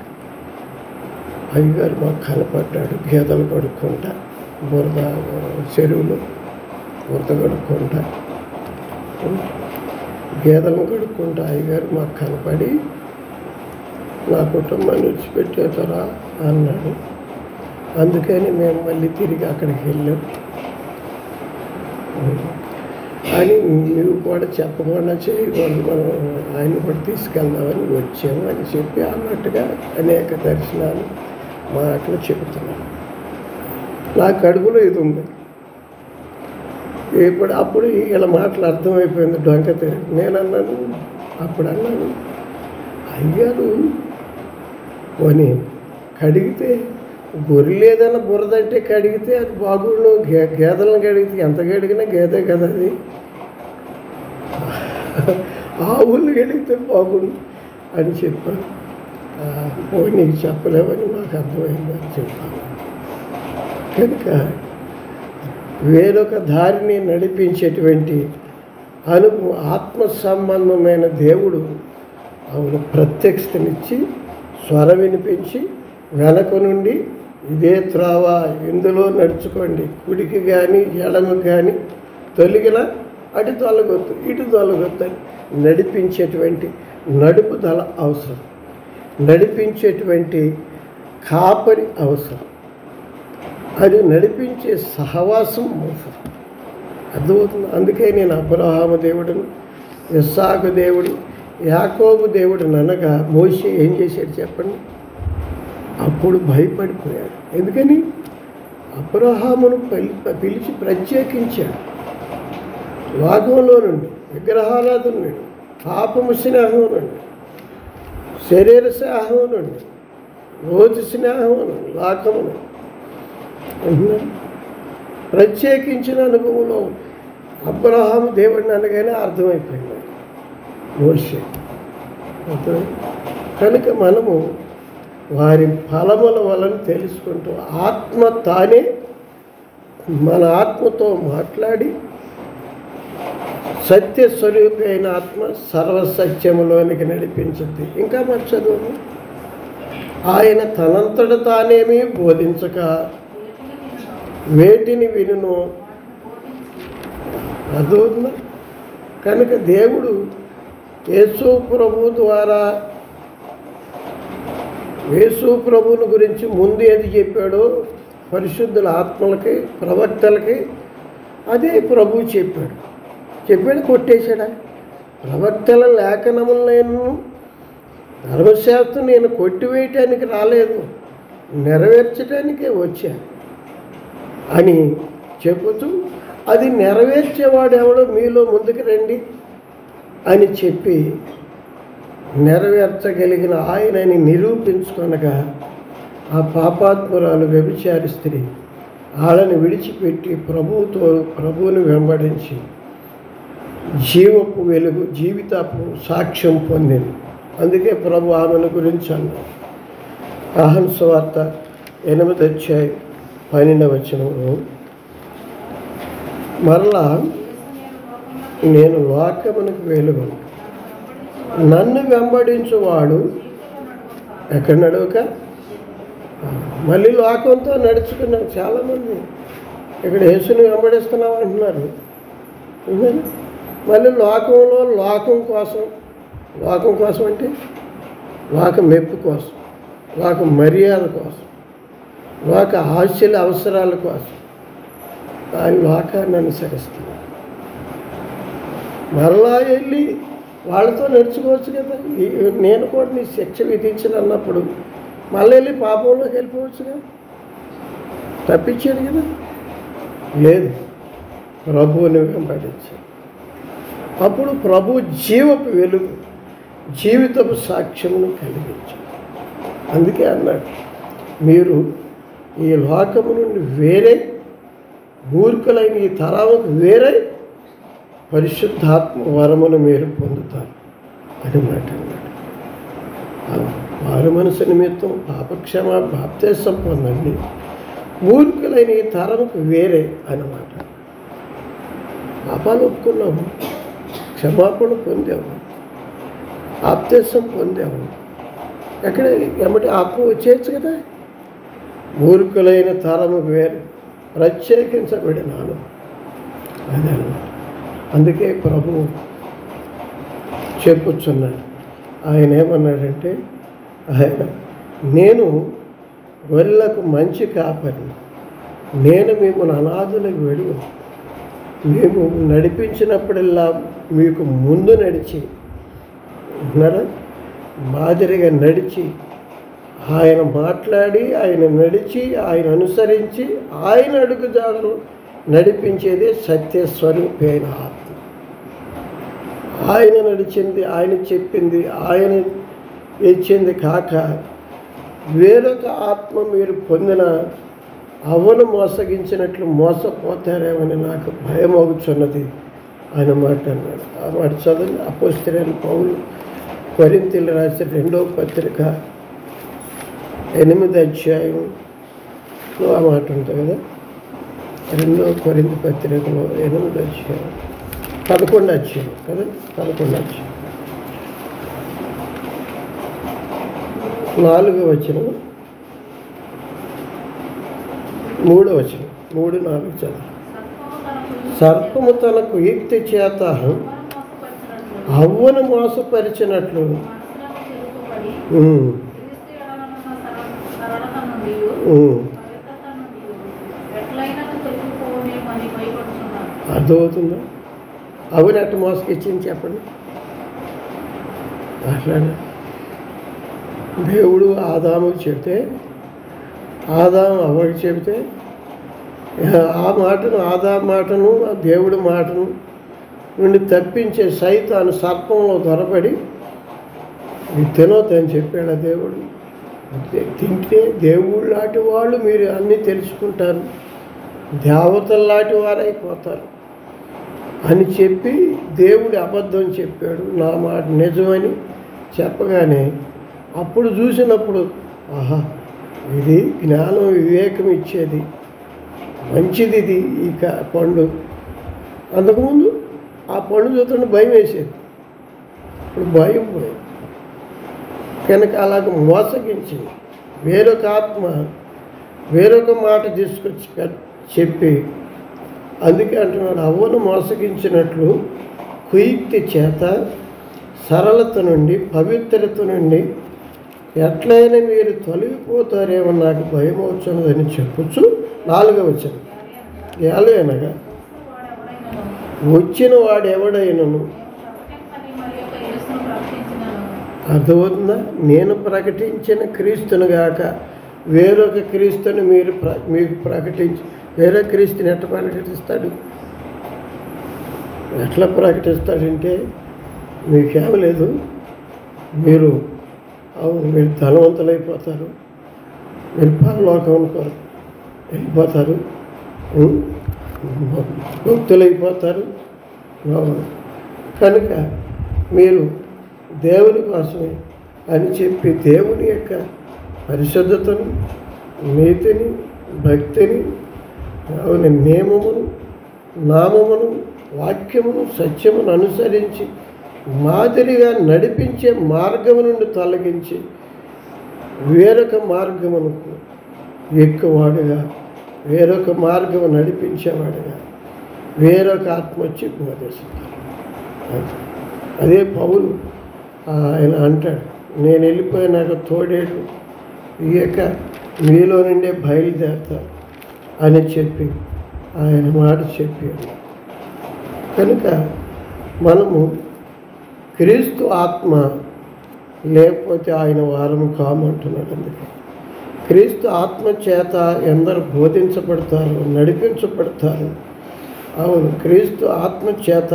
అయ్యగారు మాకు కనపడ్డాడు, గేదెలు కడుక్కుంటా, బురద చెరువులో బురద కడుక్కుంటా, గేదెలను కడుక్కుంటా అయ్యగారు మాకు కనపడి నా కుటుంబాన్ని విడిచిపెట్టేతారా అన్నాడు. అందుకని మేము మళ్ళీ తిరిగి అక్కడికి వెళ్ళాం. అని నువ్వు కూడా చెప్పకుండా చేయకూడదు, మనం ఆయన కూడా తీసుకెళ్దామని వచ్చాము అని చెప్పి అన్నట్టుగా అనేక దర్శనాలు మాటలు చెబుతున్నాను. నా కడుపులో ఇది ఉంది. అప్పుడు ఇలా మాటలు అర్థమైపోయింది. డొంక తిరిగి నేను అన్నాను, అప్పుడు అన్నాను, అయ్యారు పోనీ కడిగితే గొర్రెలు ఏదైనా బురదంటే కడిగితే అది బాగుండు, గేదెలను కడిగితే ఎంత కడిగినా గేదే కదా, అది ఆవులు కడిగితే బాగుండు అని చెప్పాను. పోయి నీకు చెప్పలేమని మాకు అర్థమైంది అని చెప్పాను. కనుక వేరొక దారిని నడిపించేటువంటి అనుభవం ఆత్మ సంబంధమైన దేవుడు అవును ప్రత్యక్షతనిచ్చి స్వరం వినిపించి వెనక నుండి ఇదే త్రోవ, ఇందులో నడుచుకోండి, కుడికి కానీ ఎడమకు కానీ తొలగిన అటు తొలగొద్దు ఇటు తొలగొద్దు అని నడిపించేటువంటి నడుపుదల అవసరం, నడిపించేటువంటి కాపరి అవసరం, అది నడిపించే సహవాసం అవసరం. అర్థమవుతుంది. అందుకే నేను అబ్రహాము దేవుడును, ఇస్సాకు దేవుడు, యాకోబు దేవుడు అనగా మోషే ఏం చేశాడు చెప్పండి? అప్పుడు భయపడిపోయాడు. ఎందుకని? అబ్రహామును పిలిచి ప్రత్యేకించాడు. లోకంలో నుండి, విగ్రహారాధన నుండి, పాపము స్నేహం నుండి, శరీర స్నేహం నుండి, రోజు స్నేహం నుండి, లోకము నుండి ప్రత్యేకించిన అనుభవంలో అబ్రహాము దేవుడిని అనగానే అర్థమైపోయింది మోషే. కనుక మనము వారి ఫలముల వలన తెలుసుకుంటూ ఆత్మ తానే మన ఆత్మతో మాట్లాడి సత్యస్వరూపి అయిన ఆత్మ సర్వసత్యములోనికి నడిపించింది. ఇంకా మరి చదువు, ఆయన తనంతట తానేమీ బోధించక వేటిని వినును. అర్థమవుతుందా? కనుక దేవుడు యేసు ప్రభు ద్వారా యేసు ప్రభువుని గురించి ముందు ఏది చెప్పాడో పరిశుద్ధుల ఆత్మలకి, ప్రవక్తలకి అదే ప్రభువు చెప్పాడు. కొట్టేశాడా? ప్రవక్తల లేఖనములను, ధర్మశాస్త్రం నేను కొట్టివేయటానికి రాలేదు, నెరవేర్చడానికే వచ్చా అని చెబుతూ అది నెరవేర్చేవాడు ఎవడో మీలో ముందుకు రండి అని చెప్పి నెరవేర్చగలిగిన ఆయనని నిరూపించుకొనగా ఆ పాపాత్మురాలు వ్యభిచారి స్త్రీ వాళ్ళని విడిచిపెట్టి ప్రభువుని వెంబడించి జీవపు వెలుగు జీవితపు సాక్ష్యం పొందింది. అందుకే ప్రభు ఆమెను గురించి అన్నారు. యోహాను సువార్త 8:12 మరలా నేను లోకమునకు వెలుగును, నన్ను వెంబడించువాడు ఎక్కడ నడవక మళ్ళీ లోకంతో నడుచుకున్నాం. చాలామంది ఇక్కడ యేసుని వెంబడిస్తున్నాం అంటున్నారు. మళ్ళీ లోకంలో లోకం కోసం అంటే లోక మెప్పు కోసం, లోక మర్యాద కోసం, లోక ఆశల అవసరాల కోసం ఆయన లోకాన్ని అనుసరిస్తున్నారు. మరలా వెళ్ళి వాళ్ళతో నడుచుకోవచ్చు కదా. నేను కూడా నీ శిక్ష విధించిన అన్నప్పుడు మళ్ళీ వెళ్ళి పాపంలోకి వెళ్ళిపోవచ్చుగా. తప్పించాడు కదా. లేదు, ప్రభువుని వెంబడించాడు. అప్పుడు ప్రభు జీవపు వెలుగు జీవితపు సాక్ష్యమును కలిగించాడు. అందుకే అన్నాడు, మీరు ఈ లోకము నుండి వేరే మూర్ఖులైన ఈ తరాలకు వేరే పరిశుద్ధాత్మ వరమును మీరు పొందుతారు అని మాట అన్నాడు. వారు మనసు నిమిత్తం పాపక్షమ బాప్తిసం పొందండి, మూర్ఖులైన ఈ తరంకు వేరే అన్నమాట. పాపాలు ఒప్పుకున్నాము, క్షమాపణ పొందాము, బాప్తిసం పొందాము. ఎక్కడ ఏమంటే ఆత్మ వచ్చేయచ్చు కదా. మూర్ఖులైన తరముకు వేరే ప్రత్యేకించబడినాను అదే అన్నమాట. అందుకే ప్రభువు చెప్పుచున్నాడు. ఆయన ఏమన్నాడంటే, నేను గొర్రెలకు మంచి కాపరి, నేను మిమ్మల్ని అనాథులకు వెడుగు, మేము నడిపించినప్పుడల్లా మీకు ముందు నడిచి ఉన్నారా మాదిరిగా నడిచి ఆయన మాట్లాడి ఆయన నడిచి ఆయన అనుసరించి ఆయన అడుగుజాడలు నడిపించేదే సత్యస్వరూపైన ఆత్మ. ఆయన నడిచింది, ఆయన చెప్పింది, ఆయన ఇచ్చింది కాక వేరొక ఆత్మ మీరు పొందిన అవ్వను మోసగించినట్లు మోసపోతారేమని నాకు భయం అవుతున్నది ఆయన మాట అన్నాడు. ఆ మాట చదువు అపోస్తలుడైన పౌలు కొరింథీయులకు రాసిన 2వ పత్రిక 8వ అధ్యాయంలో ఆ మాట ఉంటుంది కదా. 2వ కొరింథీ పత్రికలో 8వ అధ్యాయం 11వ అధ్యాయం కదా, 11వ అధ్యాయం 4వ వచనం 3వ వచనం 3-4 చదువు. సర్పము తన కుయుక్తి చేత అవ్వను మోసపరిచినట్లు అర్థమవుతుందా? అవును అట్టు మోసకిచ్చింది చెప్పండి. అట్లానే దేవుడు ఆదాముకు చెబితే, ఆదాము అవ్వకి చెబితే, ఆ మాటను ఆదాము మాటను దేవుడి మాటను నుండి తప్పించే సైతాను సర్పంలో దొరబడి తినొద్దని చెప్పాడు దేవుడు. తింటే దేవుడు లాంటి వాళ్ళు మీరు అన్నీ తెలుసుకుంటారు, దేవతల్లాంటి వారైపోతారు అని చెప్పి దేవుడి అబద్ధం చెప్పాడు. నా మాట నిజమని చెప్పగానే అప్పుడు చూసినప్పుడు ఆహా ఇది జ్ఞానం వివేకం ఇచ్చేది మంచిది ఇది ఈ పండు. అంతకుముందు ఆ పండు చూస్తుంటే భయం వేసేది, ఇప్పుడు భయం పోయింది. కనుక అలాగ మోసగించింది వేరొక ఆత్మ వేరొక మాట తీసుకొచ్చి చెప్పి, అందుకే అంటున్నాడు అవ్వను మోసగించినట్లు కుయుక్తి చేత సరళత నుండి పవిత్రత నుండి ఎట్లయినా మీరు తొలగిపోతారేమో నాకు భయం అవుతున్నదని చెప్పచ్చు. 4వ వచనం ఏలైనగా వచ్చిన వాడు ఎవడైనను అర్థమవుతుందా? నేను ప్రకటించిన క్రీస్తును గాక వేరొక క్రీస్తుని మీకు ప్రకటించి వేరే క్రీస్తుని ఎట్ట ప్రకటిస్తాడు? ఎట్లా ప్రకటిస్తాడంటే మీకేం లేదు, మీరు మీరు ధనవంతులైపోతారు, మీరు పరలోకంలో వెళ్ళిపోతారు, భక్తులైపోతారు. కనుక మీరు దేవుని కోసమే అని చెప్పి దేవుని యొక్క పరిశుద్ధతను, నీతిని, భక్తిని, నియమమును, నామమును, వాక్యమును, సత్యమును అనుసరించి మాదిరిగా నడిపించే మార్గము నుండి తొలగించి వేరొక మార్గమునకు ఎక్కువాడుగా, వేరొక మార్గము నడిపించేవాడుగా వేరొక ఆత్మ వచ్చి బోధిస్తారు. అదే పౌలు ఆయన అంటాడు, నేను వెళ్ళిపోయినాక తోడేడు ఈ యొక్క మీలో నుండే బయలుదేరతారు అని చెప్పి ఆయన మాట చెప్పాడు. కనుక మనము క్రీస్తు ఆత్మ లేకపోతే ఆయన వారము కామంటున్నాడు. అందుకే క్రీస్తు ఆత్మ చేత ఎందరు బోధించబడతారు, నడిపించబడతారు. అవును, క్రీస్తు ఆత్మ చేత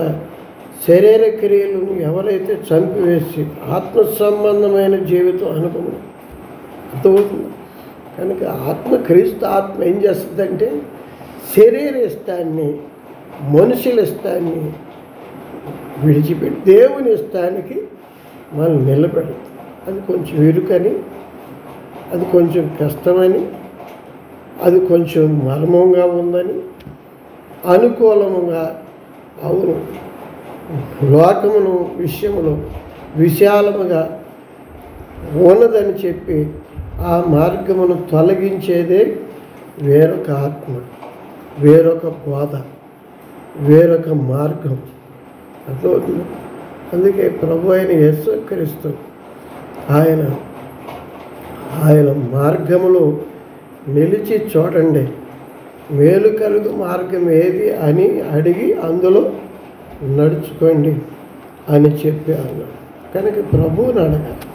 శరీర క్రియలను ఎవరైతే చంపివేసి ఆత్మ సంబంధమైన జీవితం అనుభవం అర్థమవుతుంది. కనుక క్రీస్తు ఆత్మ ఏం చేస్తుందంటే శరీర ఇష్టాన్ని, మనుషుల ఇష్టాన్ని విడిచిపెట్టి దేవుని ఇష్టానికి మనం నిలబెడుతుంది. అది కొంచెం ఇరుకని, అది కొంచెం కష్టమని, అది కొంచెం మర్మంగా ఉందని, అనుకూలముగా అవును లోకమును విషయములో విశాలముగా ఉన్నదని చెప్పి ఆ మార్గమును తొలగించేదే వేరొక ఆత్మ, వేరొక బోధ, వేరొక మార్గం. అర్థమవుతుంది. అందుకే ప్రభు అయిన యేసుక్రీస్తు ఆయన మార్గములో నిలిచి చూడండి, మేలు కలుగు మార్గం ఏది అని అడిగి అందులో నడుచుకోండి అని చెప్పి అన్నాడు. కనుక ప్రభువుని అడగాలి,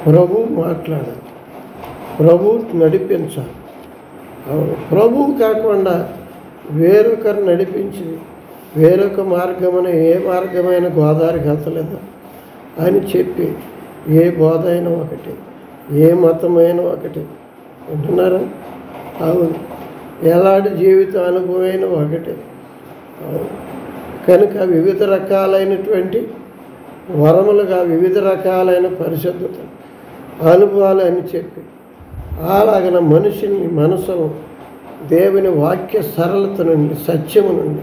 ప్రభువు మాట్లాడాలి, ప్రభువు నడిపించాలి. ప్రభువు కాకుండా వేరొకరు నడిపించి వేరొక మార్గమున ఏ మార్గమైన గోదావరికి వెళ్తలేదా అని చెప్పి ఏ బోధ అయినా ఒకటి, ఏ మతమైనా ఒకటి వింటున్నారా? అవును, ఎలాంటి జీవిత అనుభవమైన ఒకటి. కనుక వివిధ రకాలైనటువంటి వరములుగా వివిధ రకాలైన పరిశుద్ధత అనుభవాలు అని చెప్పి అలాగన మనుషుల్ని మనసును దేవుని వాక్య సరళత నుండి, సత్యము నుండి,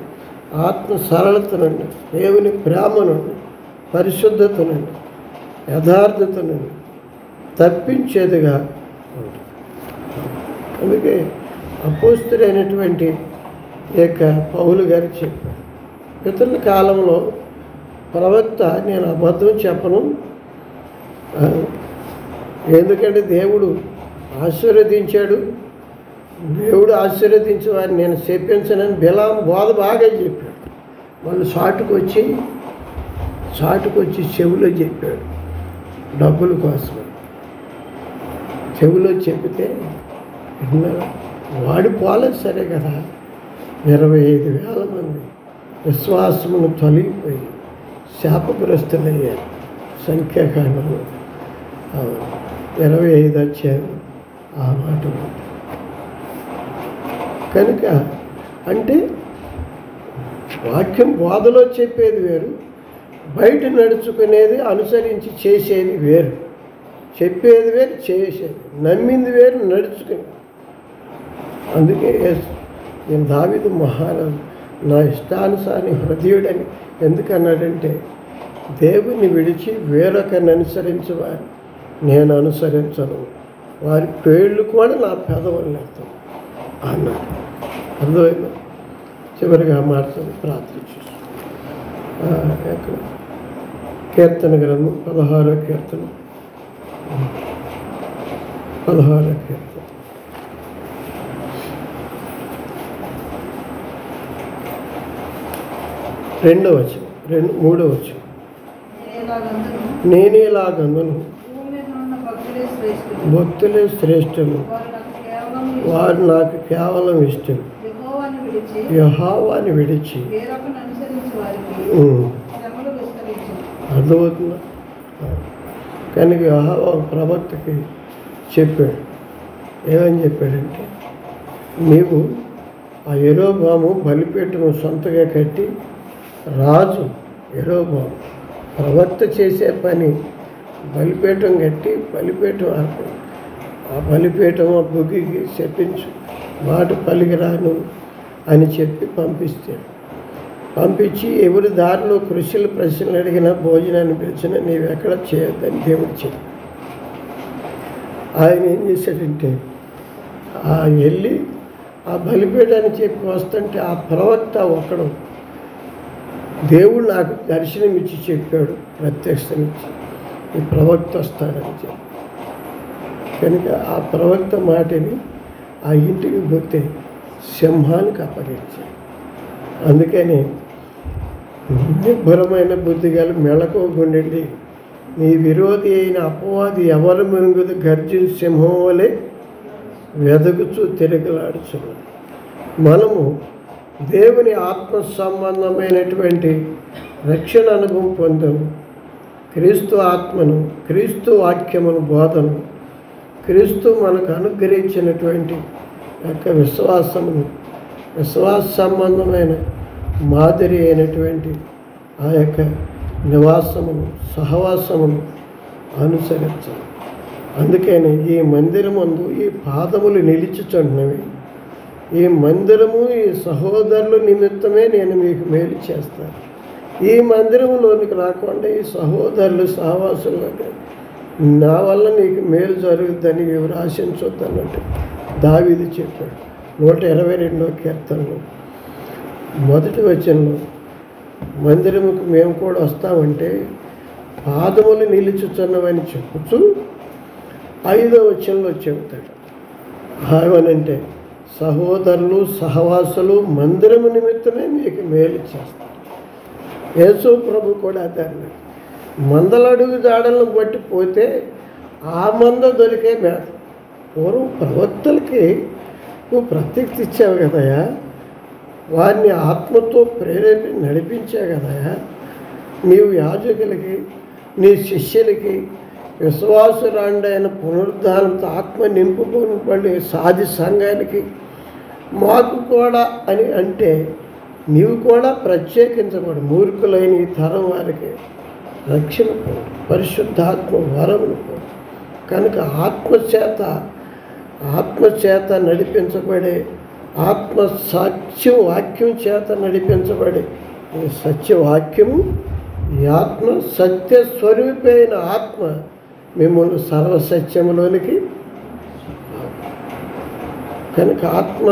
ఆత్మ సరళత నుండి, దేవుని ప్రేమ నుండి, పరిశుద్ధత నుండి, యథార్థత నుండి తప్పించేదిగా ఉంటుంది. అందుకే అపోస్తులైనటువంటి యొక్క పౌలు గారు చెప్పారు, ఇతరుల కాలంలో ప్రవక్త నేను అబద్ధం చెప్పను, ఎందుకంటే దేవుడు ఆశీర్వదించాడు, దేవుడు ఆశీర్వదించే వారిని నేను చెప్పించనని బిలాము బోధ బాగా చెప్పాడు. వాళ్ళు చాటుకు వచ్చి చెవిలో చెప్పాడు, డబ్బుల కోసం చెవిలో చెప్తే విన్నారా? వాడి పోలేదు సరే కదా, 25,000 మంది విశ్వాసమును తొలగిపోయి శాపగ్రస్తులయ్యారు. సంఖ్యాకాండంలో 25 వచ్చారు ఆ మాట. కనుక అంటే వాక్యం బోధలో చెప్పేది వేరు, బయట నడుచుకునేది అనుసరించి చేసేది వేరు. చెప్పేది వేరు, చేసేది, నమ్మింది వేరు, నడుచుకుని. అందుకే నేను దావీదు మహారాజు నా ఇష్టానుసారి హృదయుడని ఎందుకన్నాడంటే, దేవుని విడిచి వేరొకరిని అనుసరించేవారు నేను అనుసరించను, వారి పేర్లు కూడా నా పెదవులు లేస్తాను అన్నాడు. అర్థమైందా? చివరిగా మాట్లాడి ప్రార్థించేసి కీర్తన గ్రంథం 16వ కీర్తన 16వ కీర్తన 2వ వచనం, 3వ వచనం. నేనేలాగందును భక్తులే శ్రేష్ఠులు, వారు నాకు కేవలం ఇష్టం. యెహోవాని విడిచి అర్థమవుతుందా? కనుక ఒక ప్రవక్తకి చెప్పాడు, ఏమని చెప్పాడంటే, నీవు ఆ యెరోబాము బలిపీఠము సొంతగా కట్టి, రాజు యెరోబాము ప్రవక్త చేసే పని బలిపీఠం కట్టి బలిపీఠం ఆ బలిపీఠము బుగ్గికి చెప్పించు, మాట పలికిరాను అని చెప్పి పంపించి ఎవరి దారిలో కృషులు ప్రశ్నలు అడిగినా భోజనాన్ని పిలిచినా నీవెక్కడ చేయొద్దని దేవుడు చెప్పి, ఆయన ఏం చేశాడంటే వెళ్ళి ఆ బలిపీఠాన్ని చెప్పి వస్తుంటే ఆ ప్రవక్త ఒకడు దేవుడు నాకు దర్శనం ఇచ్చి చెప్పాడు, ప్రత్యక్షమిచ్చి ఈ ప్రవక్త వస్తాడని చెప్పి. కనుక ఆ ప్రవక్త మాటని ఆ ఇంటికి పోతే సింహానికి అప్పగించాడు. అందుకని నిబ్బరమైన బుద్ధిగల మెళకువగుండండి, నీ విరోధి అయిన అపవాది ఎవరి మెరుగుదు గర్జించి సింహం వలె వెదకుచూ తిరగలాడుచున్నది. మనము దేవుని ఆత్మ సంబంధమైనటువంటి రక్షణ అనుభవం పొందాము. క్రీస్తు ఆత్మను, క్రీస్తు వాక్యమును, బోధను, క్రీస్తు మనకు అనుగ్రహించినటువంటి యొక్క విశ్వాస సంబంధమైన మాదిరి అయినటువంటి ఆ యొక్క నివాసమును, సహవాసమును అనుసరించాలి. అందుకని ఈ మందిరమందు ఈ పాదములు నిలిచిచున్నవి. ఈ మందిరము ఈ సహోదరుల నిమిత్తమే నేను మీకు మేలు చేస్తాను. ఈ మందిరంలోనికి రాకుండా ఈ సహోదరులు సహవాసులు నా వల్ల నీకు మేలు జరుగుద్దని నీవు ఆశించొద్దన్నట్టు దావీదు చెప్పాడు 122వ కీర్తనలో మొదటి వచనంలో. మందిరముకు మేము కూడా వస్తామంటే పాదములు నిలుచుచున్నవని చెప్పుచు 5వ వచనంలో చెబుతాడు, ఏమనంటే సహోదరులు సహవాసులు మందిరము నిమిత్తమే మీకు మేలు చేస్తారు. యేసు ప్రభు కూడా అదే అన్నాడు, మందలడుగు జాడలను బట్టి పోతే ఆ మంద దొరికే మేత. పూర్వం ప్రవక్తలకి నువ్వు ప్రత్యక్ష ఇచ్చావు కదయా, వారిని ఆత్మతో ప్రేరేపి నడిపించావు కదయా. నీవు యాజకులకి, నీ శిష్యులకి, విశ్వాసురాండైన పునరుద్ధానంతో ఆత్మ నింపుకొని సాధి సంఘానికి, మాకు కూడా అని అంటే నీవు కూడా ప్రత్యేకించబడు. మూర్ఖులైన ఈ తరం వారికి రక్షణ పరిశుద్ధాత్మ వరమును. కనుక ఆత్మచేత నడిపించబడే, ఆత్మ వాక్యం చేత నడిపించబడే ఈ సత్యవాక్యము, ఈ ఆత్మ సత్యస్వరూపైన ఆత్మ మిమ్మల్ని సర్వసత్యములోనికి. కనుక ఆత్మ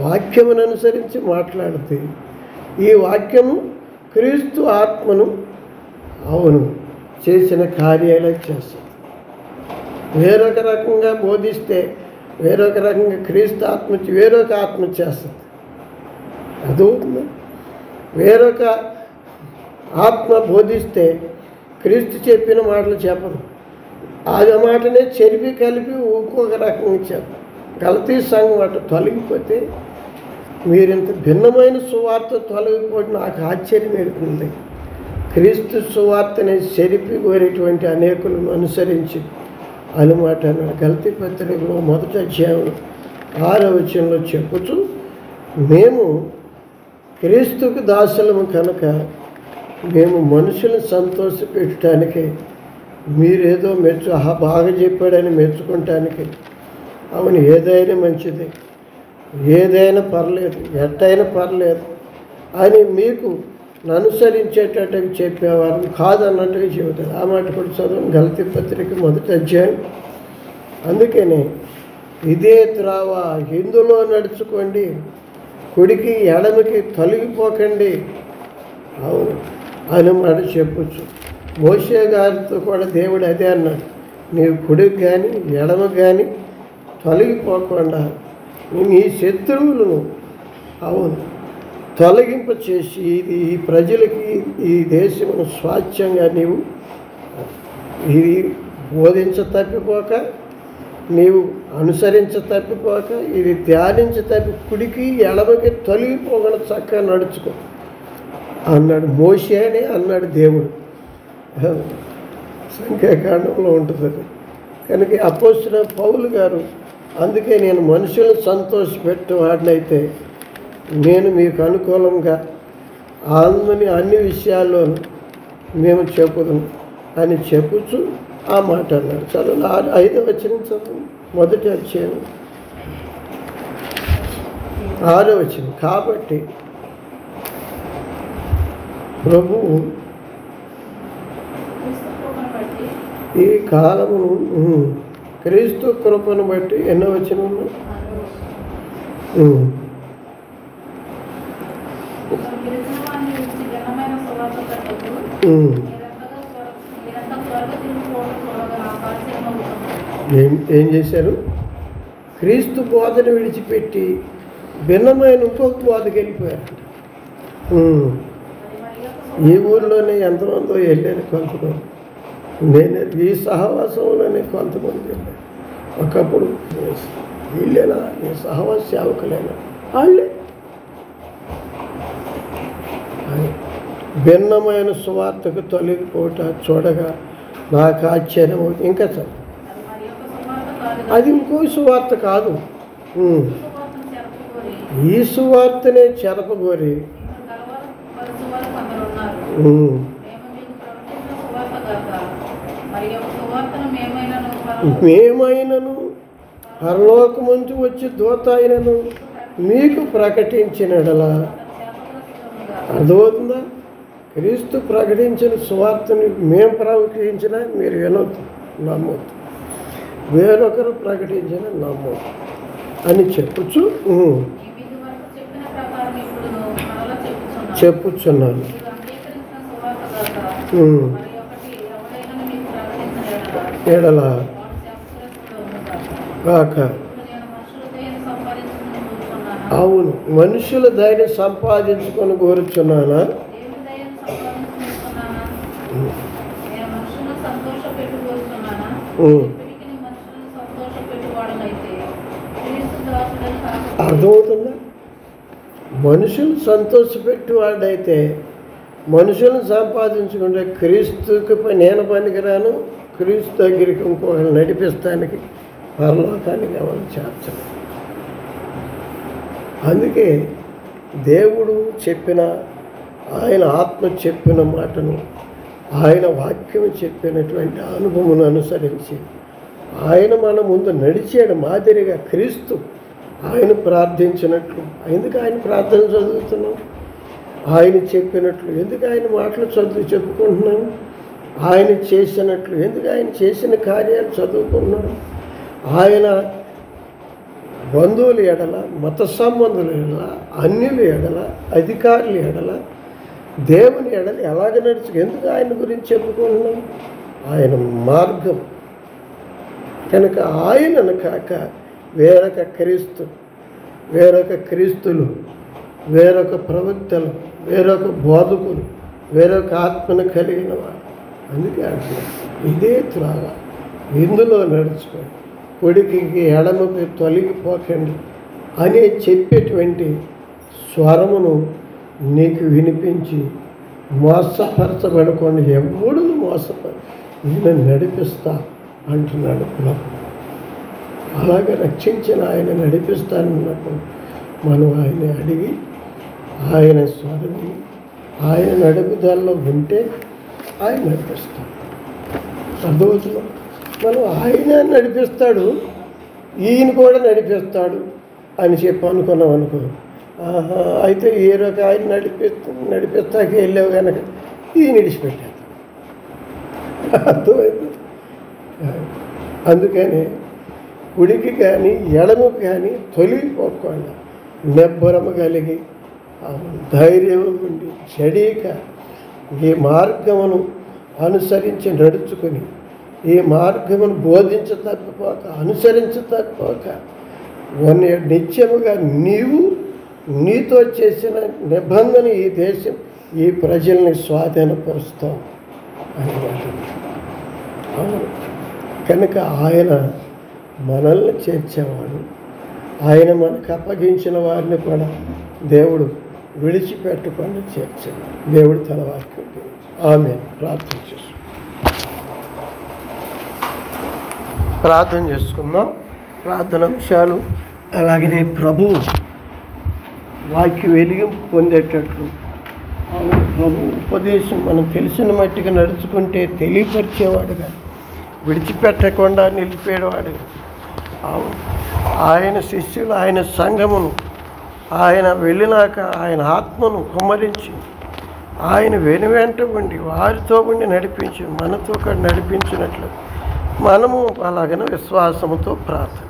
వాక్యమును అనుసరించి మాట్లాడితే ఈ వాక్యము క్రీస్తు ఆత్మను అవును చేసిన కార్యాలే చేస్తుంది. వేరొక రకంగా బోధిస్తే వేరొక రకంగా క్రీస్తు ఆత్మ వేరొక ఆత్మ చేస్తుంది. అదవుతుంది. వేరొక ఆత్మ బోధిస్తే క్రీస్తు చెప్పిన మాటలు చెప్పదు, ఆ మాటనే చెరిపి కలిపి ఇంకొక రకంగా చెప్పదు. గలతీ సంఘం అటు తొలగిపోతే మీరింత భిన్నమైన సువార్త తొలగిపోతే నాకు ఆశ్చర్యం ఏర్పడింది. క్రీస్తు సువార్తని చెరిపి కోరేటువంటి అనేకులను అనుసరించి అనుమాట గలతీ పత్రికలో 1వ అధ్యాయం 6వ వచనంలో చెప్పుచు, మేము క్రీస్తుకు దాసులము కనుక మేము మనుషులను సంతోషపెట్టడానికి, మీరేదో బాగా చెప్పాడని మెచ్చుకుంటానికి, అవును ఏదైనా మంచిది, ఏదైనా పర్లేదు, ఎట్టయినా పర్లేదు అని మీకు అనుసరించేటట్టుగా చెప్పేవారు కాదన్నట్టుగా చెబుతారు. ఆ మాట కూడా చదువు గలతీ పత్రిక 1వ అధ్యాయం. అందుకని ఇదే త్రావ, ఇందులో నడుచుకోండి, కుడికి ఎడమకి తొలగిపోకండి అవును అని మాట చెప్పచ్చు. మోషే గారితో కూడా దేవుడు అదే అన్నాడు, నీవు కుడికి కానీ ఎడమ కానీ తొలగిపోకుండా నీ శత్రువులను అవును తొలగింప చేసి ఈ ప్రజలకి ఈ దేశమును స్వాచ్ఛంగా నీవు ఇది బోధించ తప్పిపోక, నీవు అనుసరించ తప్పిపోక, ఇది ధ్యానించ తప్పి కుడికి ఎడమకి తొలగిపోకుండా చక్కగా నడుచుకో. అన్నాడు. మోషే అని అన్నాడు దేవుడు. సంఖ్యాకాండంలో ఉంటుంది అది. కనుక అపోస్తలుడైన పౌలు గారు అందుకే నేను మనుషులను సంతోషపెట్టే వాడినైతే నేను మీకు అనుకూలంగా అన్ని విషయాల్లోనూ మేము చెప్పుదాం అని చెప్పుచు ఆ మాట అన్నాడు. చదువు 5వ వచనం చదువు. మొదటి అధ్యాయం 6వ వచనం. కాబట్టి ప్రభువు ఈ కాలమును క్రీస్తు కృపను బట్టి ఎన్నో వచనంలో ఏం చేశారు? క్రీస్తు బోధను విడిచిపెట్టి భిన్నమైన ఇంకొక బోధకి వెళ్ళిపోయారు. ఈ ఊరిలోనే ఎంతమందో వెళ్ళారు కొంతమంది. నేను ఈ సహవాసంలోనే కొంతమంది వెళ్ళాను. ఒకప్పుడు వీళ్ళేనా ఈ సహవాస సేవకులేనా వాళ్ళే భిన్నమైన సువార్తకు తొలగిపోట చూడగా నాకు ఆశ్చర్యం. ఇంకా చదువు. అది ఇంకో సువార్త కాదు. ఈ సువార్తనే చెరపగోరి మేమైనను పరలోకముందు వచ్చి దూత అయినను మీకు ప్రకటించినడలా. అర్థమవుతుందా? క్రీస్తు ప్రకటించిన సువార్తని మేము ప్రకటించినా మీరు వినొద్దు, నమ్మొద్దు. వేరొకరు ప్రకటించిన నమ్మొద్దు అని చెప్పుచున్నాను. ఎడల కాక అవును, మనుషుల ధైర్యం సంపాదించుకొని కోరుచున్నానా? అర్థమవుతుందా? మనుషులు సంతోషపెట్టేవాడైతే మనుషులను సంపాదించుకుంటే క్రీస్తుకి నేను పనికిరాను, క్రీస్తు దగ్గరికి ఇంకొకరు నడిపిస్తానికి పరలోకానికి ఎవరు చేర్చరు. అందుకే దేవుడు చెప్పిన, ఆయన ఆత్మ చెప్పిన మాటను, ఆయన వాక్యం చెప్పినటువంటి అనుభవమును అనుసరించి ఆయన మన ముందు నడిచాడు మాదిరిగా. క్రీస్తు ఆయన ప్రార్థించినట్లు ఎందుకు ఆయన ప్రార్థన చదువుతున్నాం? ఆయన చెప్పినట్లు ఎందుకు ఆయన మాటలు చెప్పుకుంటున్నాం? ఆయన చేసినట్లు ఎందుకు ఆయన చేసిన కార్యాలు చదువుకున్నాం? ఆయన బంధువుల ఎడల, మత సంబంధుల ఎడల, అన్యుల ఎడల, అధికారుల ఎడల, దేవుని ఎడల ఎలాగ ఎందుకు ఆయన గురించి చెప్పుకుంటున్నాం? ఆయన మార్గం కనుక ఆయనను కాక వేరొక క్రీస్తు, వేరొక క్రీస్తులు, వేరొక ప్రవక్తలు, వేరొక బోధకులు, వేరొక ఆత్మను కలిగిన వారు. అందుకే అంటున్నారు, ఇదే త్రాగ ఇందులో నడుచుకోండి, కొడుకి ఎడమకి తొలగిపోకండి అని చెప్పేటువంటి స్వరమును నీకు వినిపించి మోసపరచబడకుండా ఎవడు నేను నడిపిస్తా అంటున్నాడు ప్రభు. అలాగే రక్షించిన ఆయన నడిపిస్తానన్నప్పుడు మనం ఆయన అడిగి ఆయన స్వరము, ఆయన నడుపుదలలో ఉంటే ఆయన నడిపిస్తాడు. అర్థమవుతుందా? మనం ఆయన నడిపిస్తాడు, ఈయన కూడా నడిపిస్తాడు అని చెప్పి అనుకున్నాం అనుకో. అయితే ఏ రకం ఆయన నడిపిస్తాకి వెళ్ళావు కనుక ఈయన విడిచిపెట్టాడు. అర్థమైంది? అందుకని కుడికి కానీ ఎడమకి కానీ తొలగిపోకుండా నిబ్బరము కలిగి ధైర్యం ఉండి చెడీక ఈ మార్గమును అనుసరించి నడుచుకుని, ఈ మార్గమును బోధించతప్పక అనుసరించతప్పక నిత్యముగా నీవు నీతో చేసిన నిబంధన ఈ దేశం, ఈ ప్రజల్ని స్వాధీనపరుస్తాం అన్నమాట. కనుక ఆయన మనల్ని చేర్చేవాడు. ఆయన మనకు అప్పగించిన వారిని కూడా దేవుడు విడిచిపెట్టకుండా చేర్చండి. దేవుడి తన వాక్యం. ఆమేన్. ప్రార్థన చేసుకుందాం. ప్రార్థన అంశాలు అలాగనే ప్రభువు వాక్య వెలిగింపు పొందేటట్లు ప్రభు ఉపదేశం మనం తెలిసిన మట్టిగా నడుచుకుంటే తెలియపరిచేవాడుగా, విడిచిపెట్టకుండా నిలిపేవాడుగా, ఆయన శిష్యులు ఆయన సంఘమును ఆయన వెళ్ళినాక ఆయన ఆత్మను కుమ్మరించి ఆయన వెనువెంట ఉండి వారితో ఉండి నడిపించి మనతో కూడా నడిపించినట్లు మనము అలాగనే విశ్వాసముతో ప్రార్థన